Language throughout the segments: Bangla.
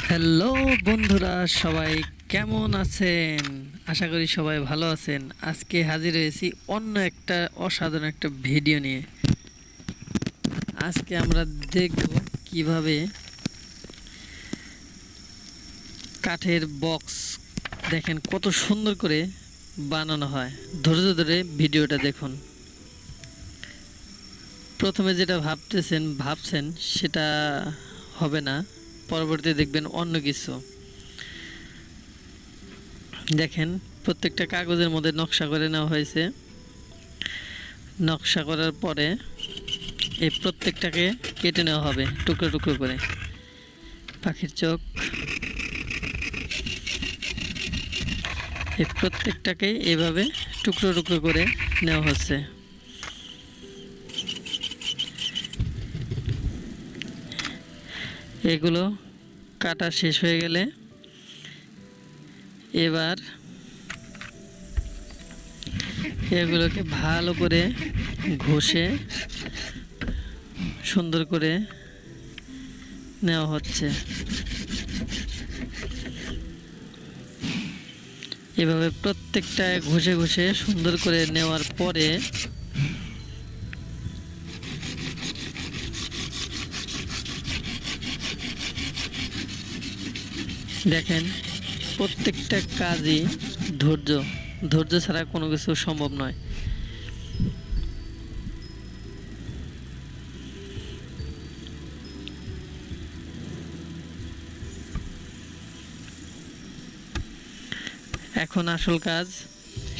হ্যালো বন্ধুরা, সবাই কেমন আছেন? আশা করি সবাই ভালো আছেন। আজকে হাজির হয়েছি অন্য একটা অসাধারণ একটা ভিডিও নিয়ে। আজকে আমরা দেখব কিভাবে কাঠের বক্স দেখেন কত সুন্দর করে বানানো হয়। ধৈর্য ধরে ভিডিওটা দেখুন। প্রথমে যেটা ভাবছেন সেটা হবে না, পরবর্তীতে দেখবেন অন্য কিছু। দেখেন প্রত্যেকটা কাগজের মধ্যে নকশা করে নেওয়া হয়েছে। নকশা করার পরে এই প্রত্যেকটাকে কেটে নেওয়া হবে টুকরো টুকরো করে। পাখির চোখ, এই প্রত্যেকটাকে এভাবে টুকরো টুকরো করে নেওয়া হচ্ছে। এগুলো কাটা শেষ হয়ে গেলে এবার এগুলোকে ভালো করে ঘষে সুন্দর করে নেওয়া হচ্ছে। এভাবে প্রত্যেকটা ঘষে ঘষে সুন্দর করে নেওয়ার পরে দেখেন প্রত্যেকটা কাজই ধৈর্য ছাড়া কোনো কিছু সম্ভব নয়। এখন আসল কাজ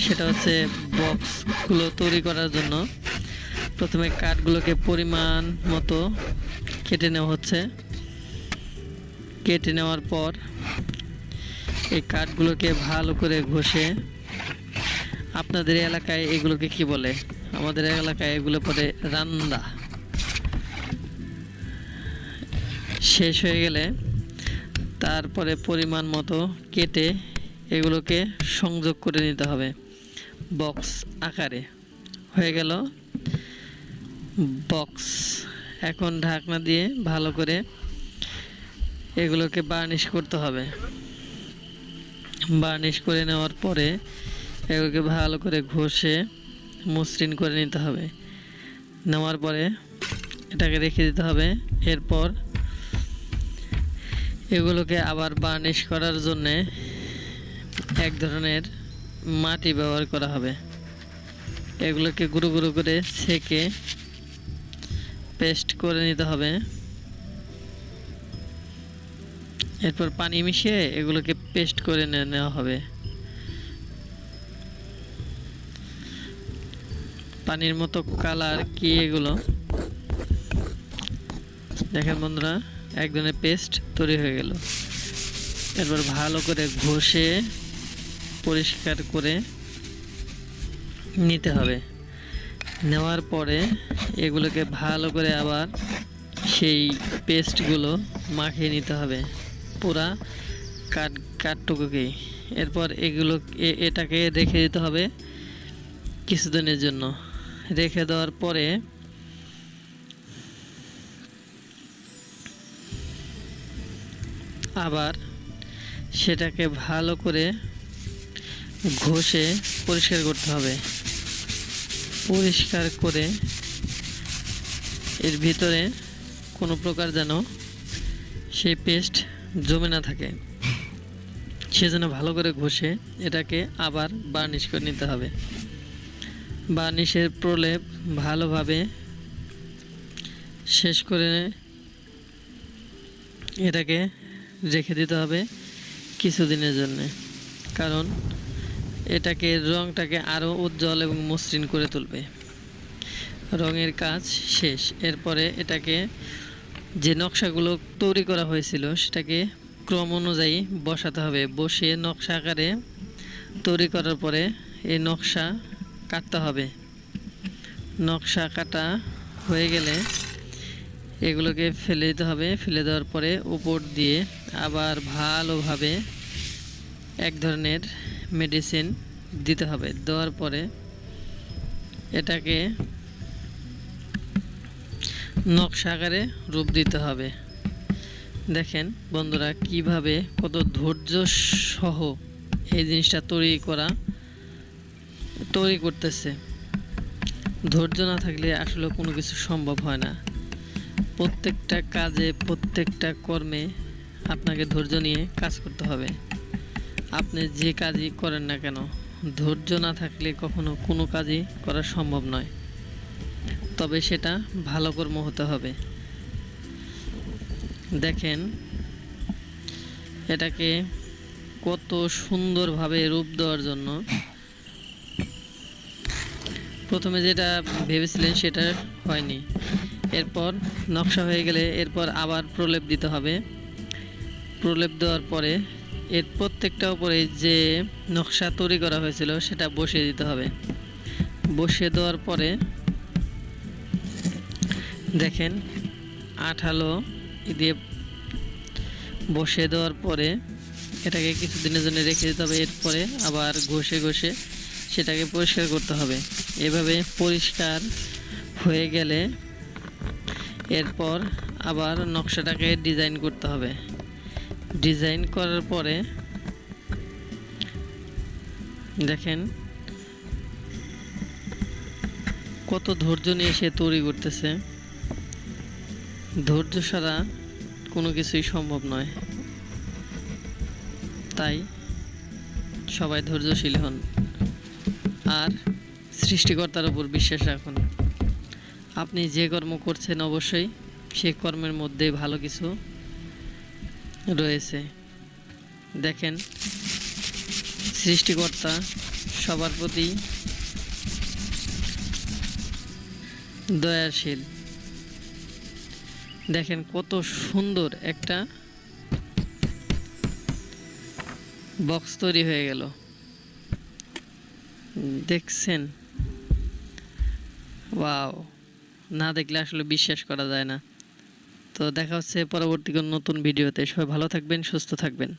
সেটা হচ্ছে বক্সগুলো তৈরি করার জন্য প্রথমে কাঠগুলোকে পরিমাণ মতো কেটে নেওয়া হচ্ছে। কেটে নেওয়ার পর এই কাঠগুলোকে ভালো করে ঘষে, আপনাদের এলাকায় এগুলোকে কি বলে? আমাদের এলাকায় এগুলো পরে রান্দা। শেষ হয়ে গেলে তারপরে পরিমাণ মতো কেটে এগুলোকে সংযোগ করে নিতে হবে বক্স আকারে। হয়ে গেল বক্স। এখন ঢাকনা দিয়ে ভালো করে এগুলোকে বার্নিশ করতে হবে। বার্নিশ করে নেওয়ার পরে এগুলোকে ভালো করে ঘষে মসৃণ করে নিতে হবে। নেওয়ার পরে এটাকে রেখে দিতে হবে। এরপর এগুলোকে আবার বার্নিশ করার জন্যে এক ধরনের মাটি ব্যবহার করা হবে। এগুলোকে গুঁড়ো গুঁড়ো করে ছেঁকে পেস্ট করে নিতে হবে। এরপর পানি মিশিয়ে এগুলোকে পেস্ট করে নেওয়া হবে। পানির মতো কালার কি এগুলো দেখেন বন্ধুরা, এক ধরনের পেস্ট তৈরি হয়ে গেল। এরপর ভালো করে ঘষে পরিষ্কার করে নিতে হবে। নেওয়ার পরে এগুলোকে ভালো করে আবার সেই পেস্টগুলো মাখিয়ে নিতে হবে পুরা কাঠটুকুকেই। এরপর এটাকে রেখে দিতে হবে কিছুদিনের জন্য। রেখে দেওয়ার পরে আবার সেটাকে ভালো করে ঘষে পরিষ্কার করতে হবে। পরিষ্কার করে এর ভিতরে কোনো প্রকার যেন সেই পেস্ট জমে না থাকে, সেজন্য ভালো করে ঘষে এটাকে আবার বার্নিশ করে নিতে হবে। বার্নিশের প্রলেপ ভালোভাবে শেষ করে এটাকে রেখে দিতে হবে কিছুদিনের জন্য, কারণ এটাকে রঙটাকে আরও উজ্জ্বল এবং মসৃণ করে তুলবে। রঙের কাজ শেষ। এরপরে এটাকে যে নকশাগুলো তৈরি করা হয়েছিল সেটাকে ক্রম অনুযায়ী বসাতে হবে। বসিয়ে নকশা আকারে তৈরি করার পরে এই নকশা কাটতে হবে। নকশা কাটা হয়ে গেলে এগুলোকে ফেলে দিতে হবে। ফেলে দেওয়ার পরে উপর দিয়ে আবার ভালোভাবে এক ধরনের মেডিসিন দিতে হবে। দেওয়ার পরে এটাকে নকশা আকারে রূপ দিতে হবে। দেখেন বন্ধুরা কিভাবে কত ধৈর্য সহ এই জিনিসটা তৈরি করতেছে। ধৈর্য না থাকলে আসলে কোনো কিছু সম্ভব হয় না। প্রত্যেকটা কাজে প্রত্যেকটা কর্মে আপনাকে ধৈর্য নিয়ে কাজ করতে হবে। আপনি যে কাজই করেন না কেন, ধৈর্য না থাকলে কখনো কোনো কাজই করা সম্ভব নয়। তবে সেটা ভালো কর্ম হতে হবে। দেখেন এটাকে কত সুন্দরভাবে রূপ দেওয়ার জন্য প্রথমে যেটা ভেবেছিলেন সেটা হয়নি, এরপর নকশা হয়ে গেলে এরপর আবার প্রলেপ দিতে হবে। প্রলেপ দেওয়ার পরে এর প্রত্যেকটা উপরে যে নকশা তৈরি করা হয়েছিল সেটা বসিয়ে দিতে হবে। বসিয়ে দেওয়ার পরে দেখেন আঠালো দিয়ে বসিয়ে দেওয়ার পরে এটাকে কিছুদিনের জন্য রেখে দিতে হবে। এরপরে আবার ঘষে ঘষে সেটাকে পরিষ্কার করতে হবে। এভাবে পরিষ্কার হয়ে গেলে এরপর আবার নকশাটাকে ডিজাইন করতে হবে। ডিজাইন করার পরে দেখেন কত ধৈর্য নিয়ে সে তৈরি করতেছে। ধৈর্য ছাড়া কোনো কিছুই সম্ভব নয়। তাই সবাই ধৈর্যশীল হন আর সৃষ্টিকর্তার উপর বিশ্বাস রাখুন। আপনি যে কর্ম করছেন অবশ্যই সেই কর্মের মধ্যে ভালো কিছু রয়েছে। দেখেন সৃষ্টিকর্তা সবার প্রতি দয়াশীল। দেখেন কত সুন্দর একটা বক্স তৈরি হয়ে গেল। দেখছেন? ওয়াও, না দেখলে আসলে বিশ্বাস করা যায় না। তো দেখা হচ্ছে পরবর্তী কোনো নতুন ভিডিওতে। সবাই ভালো থাকবেন, সুস্থ থাকবেন।